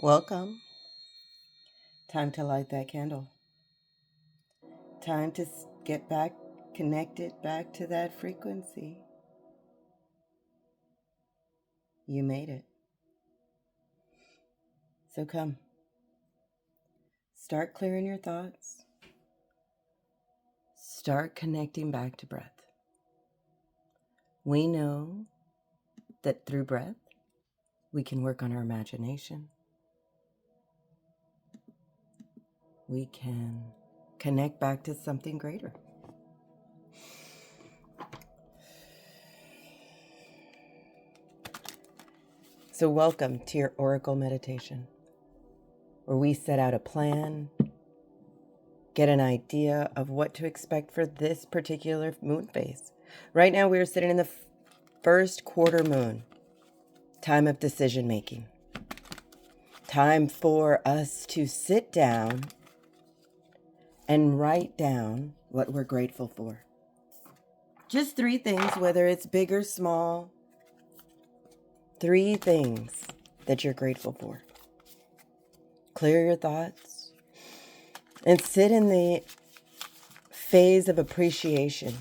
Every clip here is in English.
Welcome. Time to light that candle. Time to get back connected back to that frequency. You made it. So come. Start clearing your thoughts. Start connecting back to breath. We know that through breath, we can work on our imagination. We can connect back to something greater. So welcome to your Oracle meditation, where we set out a plan, get an idea of what to expect for this particular moon phase. Right now, we're sitting in the first quarter moon, time of decision making. Time for us to sit down and write down what we're grateful for. Just 3 things, whether it's big or small. 3 things that you're grateful for. Clear your thoughts and sit in the phase of appreciation,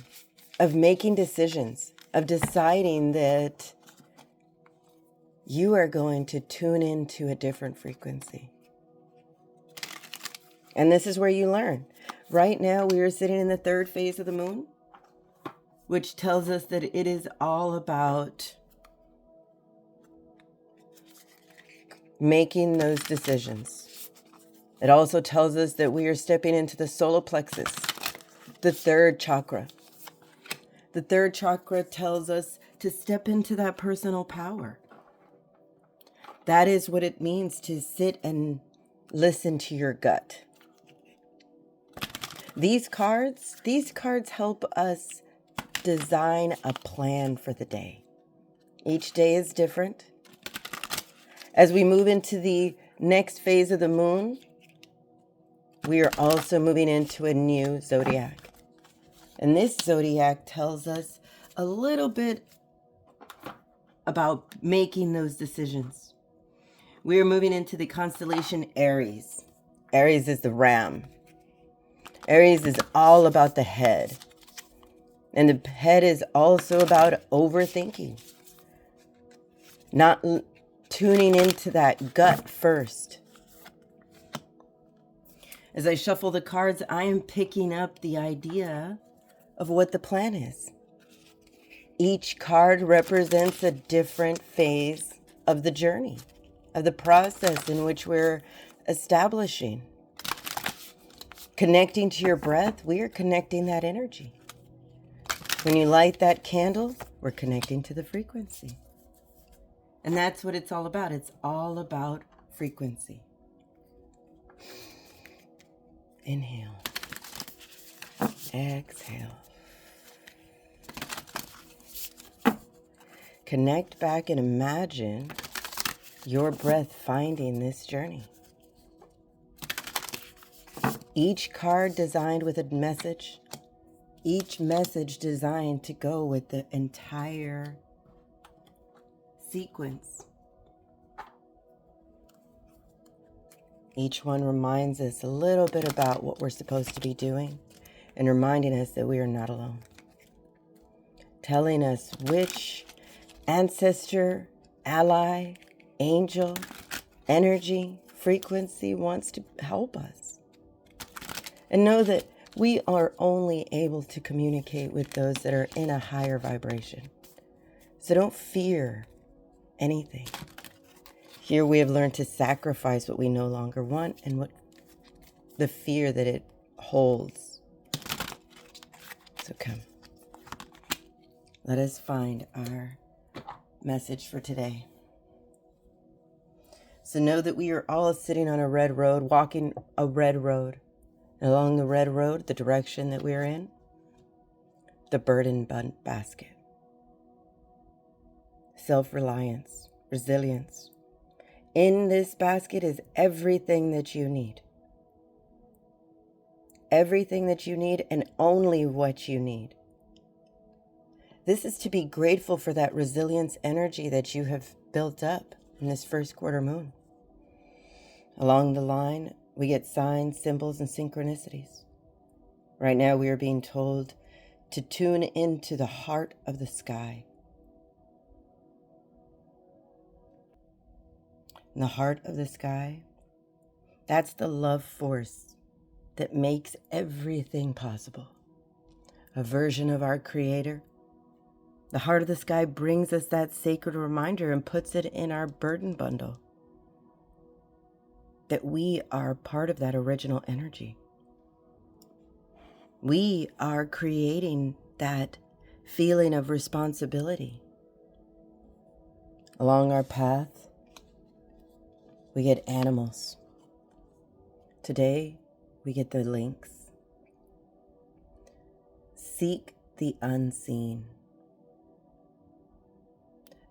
of making decisions, of deciding that you are going to tune into a different frequency. And this is where you learn. Right now, we are sitting in the 3rd phase of the moon, which tells us that it is all about making those decisions. It also tells us that we are stepping into the solar plexus, the 3rd chakra. The 3rd chakra tells us to step into that personal power. That is what it means to sit and listen to your gut. These cards help us design a plan for the day. Each day is different. As we move into the next phase of the moon, we are also moving into a new zodiac. And this zodiac tells us a little bit about making those decisions. We are moving into the constellation Aries. Aries is the ram. Aries is all about the head. And the head is also about overthinking. Not tuning into that gut first. As I shuffle the cards, I am picking up the idea of what the plan is. Each card represents a different phase of the journey, of the process in which we're establishing. Connecting to your breath, we are connecting that energy. When you light that candle, we're connecting to the frequency. And that's what it's all about. It's all about frequency. Inhale. Exhale. Connect back and imagine your breath finding this journey. Each card designed with a message. Each message designed to go with the entire sequence. Each one reminds us a little bit about what we're supposed to be doing and reminding us that we are not alone. Telling us which ancestor, ally, angel, energy, frequency wants to help us. And know that we are only able to communicate with those that are in a higher vibration. So don't fear anything. Here we have learned to sacrifice what we no longer want and what the fear that it holds. So come. Let us find our message for today. So know that we are all sitting on a red road, walking a red road. Along the red road, the direction that we're in, the burden basket. Self-reliance, resilience. In this basket is everything that you need. Everything that you need and only what you need. This is to be grateful for that resilience energy that you have built up in this first quarter moon. Along the line, we get signs, symbols, and synchronicities. Right now, we are being told to tune into the heart of the sky. And the heart of the sky, that's the love force that makes everything possible. A version of our Creator. The heart of the sky brings us that sacred reminder and puts it in our burden bundle that we are part of that original energy. We are creating that feeling of responsibility. Along our path, we get animals. Today, we get the lynx. Seek the unseen.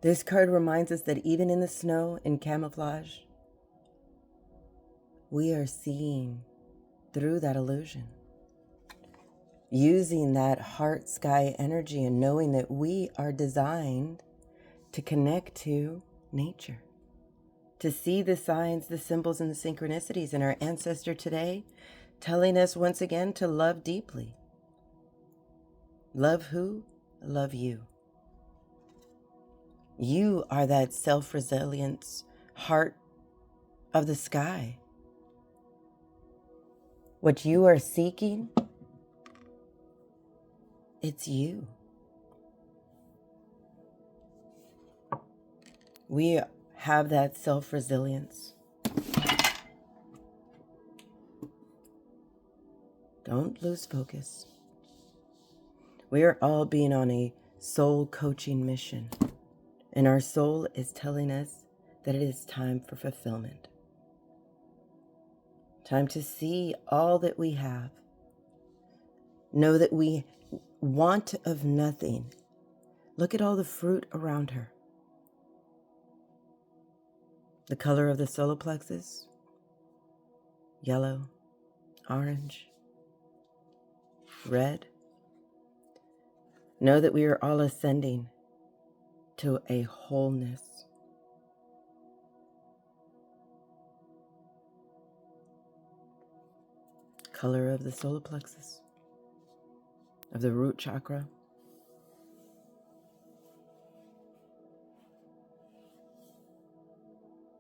This card reminds us that even in the snow and camouflage, we are seeing through that illusion. Using that heart sky energy and knowing that we are designed to connect to nature, to see the signs, the symbols, and the synchronicities in our ancestor today, telling us once again to love deeply. Love who? Love you. You are that self-resilience heart of the sky. What you are seeking, it's you. We have that self-resilience. Don't lose focus. We are all being on a soul coaching mission, and our soul is telling us that it is time for fulfillment. Time to see all that we have. Know that we want of nothing. Look at all the fruit around her. The color of the solar plexus, yellow, orange, red. Know that we are all ascending to a wholeness. Color of the solar plexus, of the root chakra.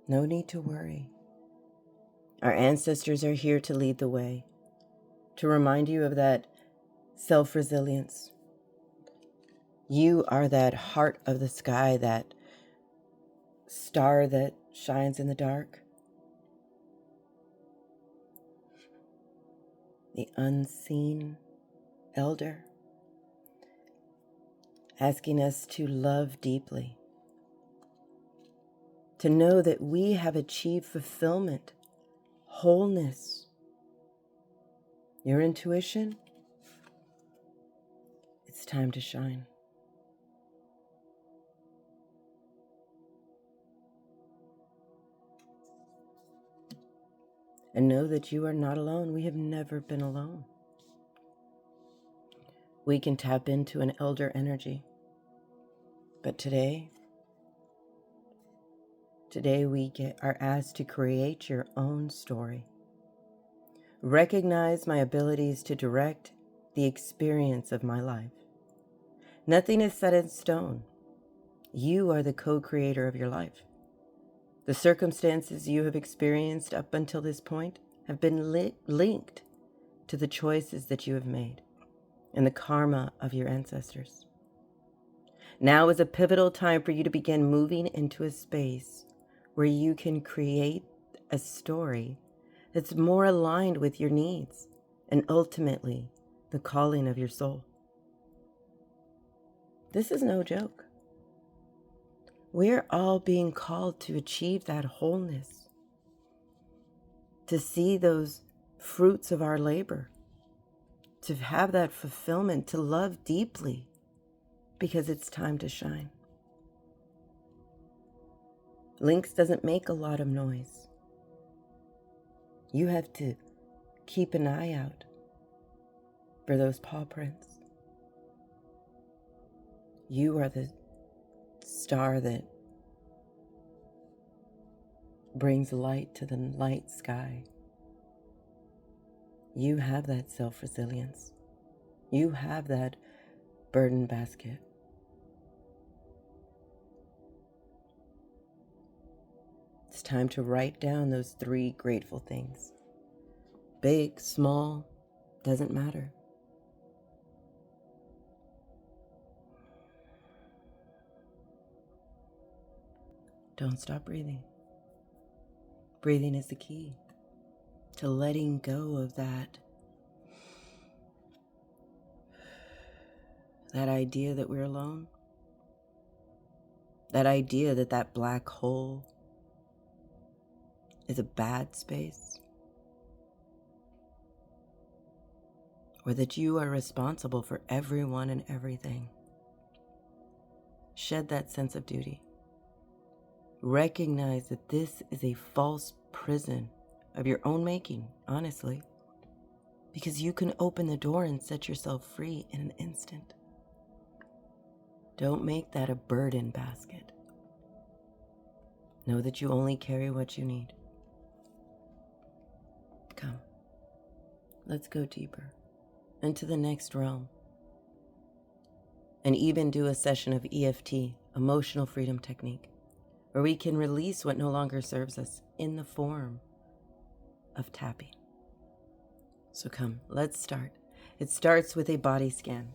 No need to worry. Our ancestors are here to lead the way, to remind you of that self-resilience. You are that heart of the sky, that star that shines in the dark. The unseen elder, asking us to love deeply, to know that we have achieved fulfillment, wholeness. Your intuition, it's time to shine. And know that you are not alone. We have never been alone. We can tap into an elder energy. But today we are asked to create your own story. Recognize my abilities to direct the experience of my life. Nothing is set in stone. You are the co-creator of your life. The circumstances you have experienced up until this point have been linked to the choices that you have made and the karma of your ancestors. Now is a pivotal time for you to begin moving into a space where you can create a story that's more aligned with your needs and ultimately the calling of your soul. This is no joke. We're all being called to achieve that wholeness, to see those fruits of our labor, to have that fulfillment, to love deeply, because it's time to shine. Lynx doesn't make a lot of noise. You have to keep an eye out for those paw prints. You are the star that brings light to the night sky. You have that self-resilience. You have that burden basket. It's time to write down those 3 grateful things. Big, small, doesn't matter. Don't stop breathing. Breathing is the key to letting go of that idea that we're alone. That idea that that black hole is a bad space. Or that you are responsible for everyone and everything. Shed that sense of duty. Recognize that this is a false prison of your own making, honestly. Because you can open the door and set yourself free in an instant. Don't make that a burden basket. Know that you only carry what you need. Come, let's go deeper into the next realm. And even do a session of EFT, emotional freedom technique, where we can release what no longer serves us in the form of tapping. So come, let's start. It starts with a body scan.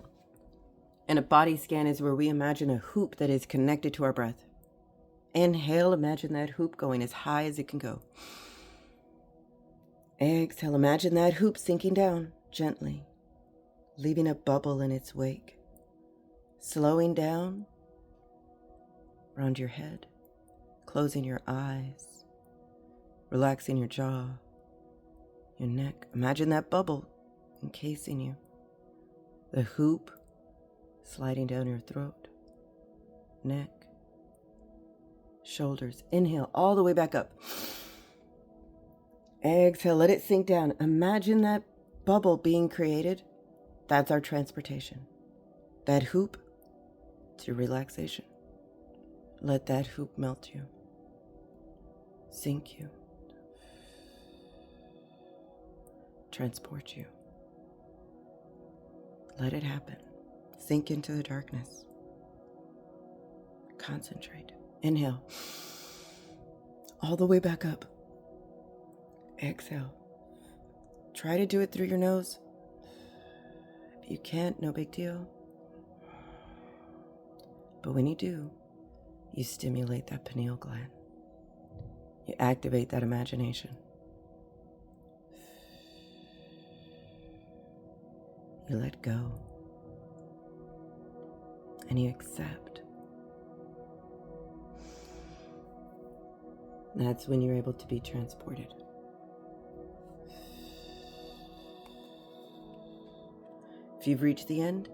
And a body scan is where we imagine a hoop that is connected to our breath. Inhale, imagine that hoop going as high as it can go. Exhale, imagine that hoop sinking down gently, leaving a bubble in its wake. Slowing down around your head, closing your eyes, relaxing your jaw, your neck. Imagine that bubble encasing you. The hoop sliding down your throat, neck, shoulders. Inhale all the way back up. Exhale, let it sink down. Imagine that bubble being created. That's our transportation. That hoop to relaxation. Let that hoop melt you, sink you, transport you. Let it happen. Sink into the darkness. Concentrate. Inhale. All the way back up. Exhale. Try to do it through your nose. If you can't, no big deal. But when you do, you stimulate that pineal gland. You activate that imagination. You let go. And you accept. That's when you're able to be transported. If you've reached the end,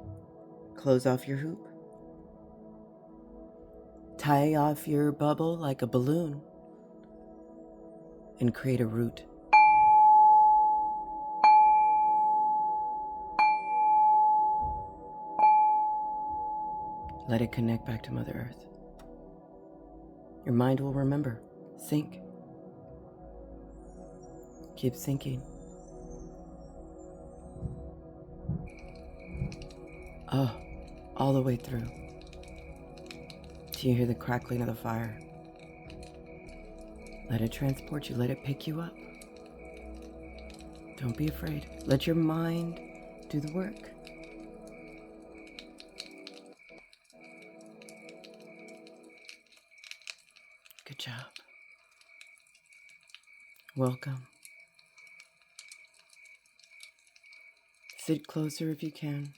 close off your hoop. Tie off your bubble like a balloon and create a root. Let it connect back to Mother Earth. Your mind will remember. Sink. Keep sinking. Oh, all the way through. Till you hear the crackling of the fire. Let it transport you. Let it pick you up. Don't be afraid. Let your mind do the work. Good job. Welcome. Sit closer if you can.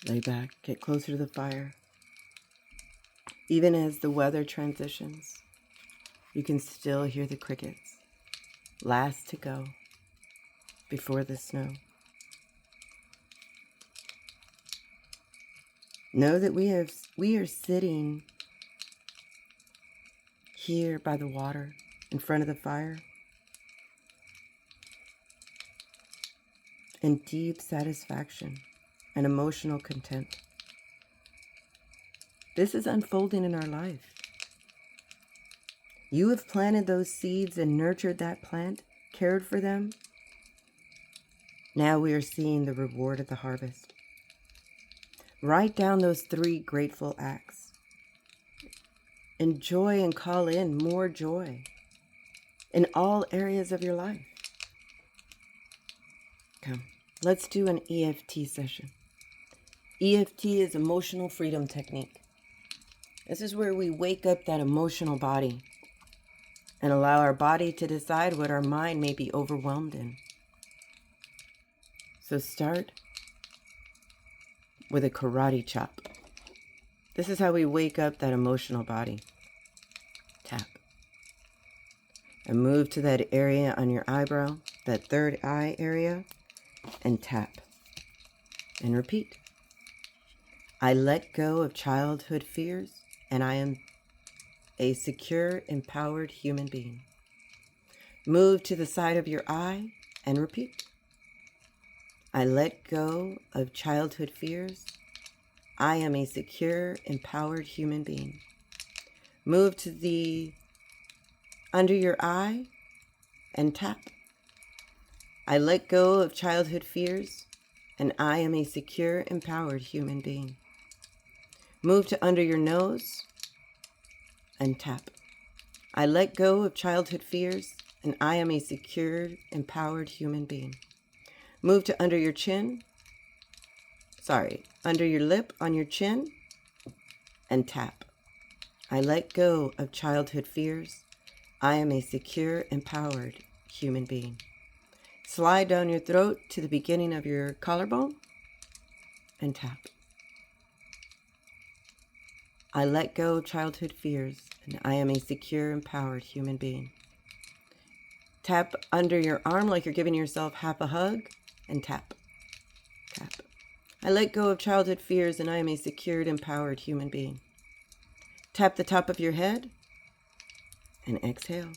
Lay back, get closer to the fire. Even as the weather transitions, you can still hear the crickets. Last to go before the snow. Know that we are sitting here by the water in front of the fire. and deep satisfaction and emotional content. This is unfolding in our life. You have planted those seeds and nurtured that plant, cared for them. Now we are seeing the reward of the harvest. Write down those 3 grateful acts. Enjoy and call in more joy in all areas of your life. Come, let's do an EFT session. EFT is emotional freedom technique. This is where we wake up that emotional body and allow our body to decide what our mind may be overwhelmed in. So start with a karate chop. This is how we wake up that emotional body. Tap. And move to that area on your eyebrow, that third eye area, and tap. And repeat. I let go of childhood fears, and I am a secure, empowered human being. Move to the side of your eye and repeat. I let go of childhood fears. I am a secure, empowered human being. Move to the under your eye and tap. I let go of childhood fears, and I am a secure, empowered human being. Move to under your nose and tap. I let go of childhood fears, and I am a secure, empowered human being. Move to under your chin, under your lip on your chin, and tap. I let go of childhood fears. I am a secure, empowered human being. Slide down your throat to the beginning of your collarbone and tap. I let go of childhood fears, and I am a secure, empowered human being. Tap under your arm like you're giving yourself half a hug, and tap. Tap. I let go of childhood fears, and I am a secured, empowered human being. Tap the top of your head, and exhale.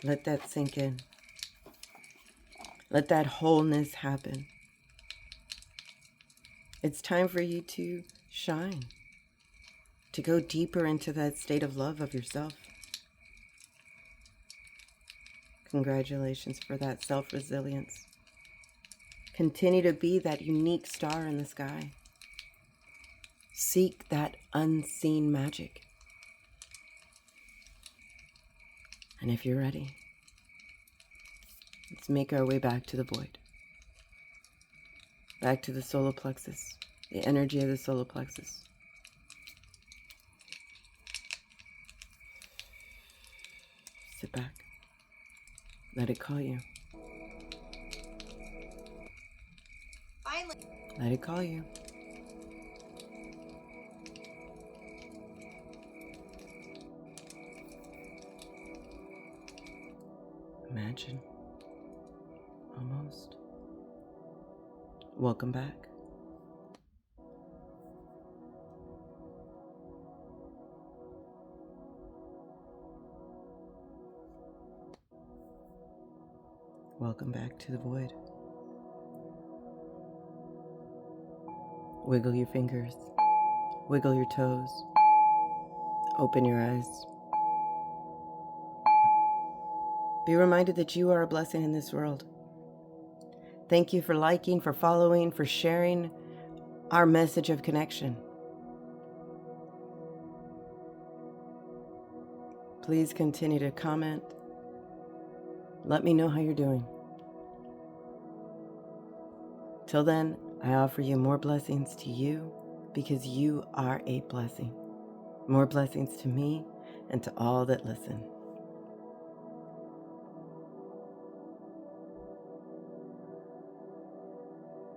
Let that sink in. Let that wholeness happen. It's time for you to shine, to go deeper into that state of love of yourself. Congratulations for that self-resilience. Continue to be that unique star in the sky. Seek that unseen magic. And if you're ready, let's make our way back to the void. Back to the solar plexus, the energy of the solar plexus. Sit back. Let it call you. Finally. Let it call you. Imagine. Almost. Welcome back. Welcome back to the void. Wiggle your fingers. Wiggle your toes. Open your eyes. Be reminded that you are a blessing in this world. Thank you for liking, for following, for sharing our message of connection. Please continue to comment. Let me know how you're doing. Till then, I offer you more blessings to you because you are a blessing. More blessings to me and to all that listen.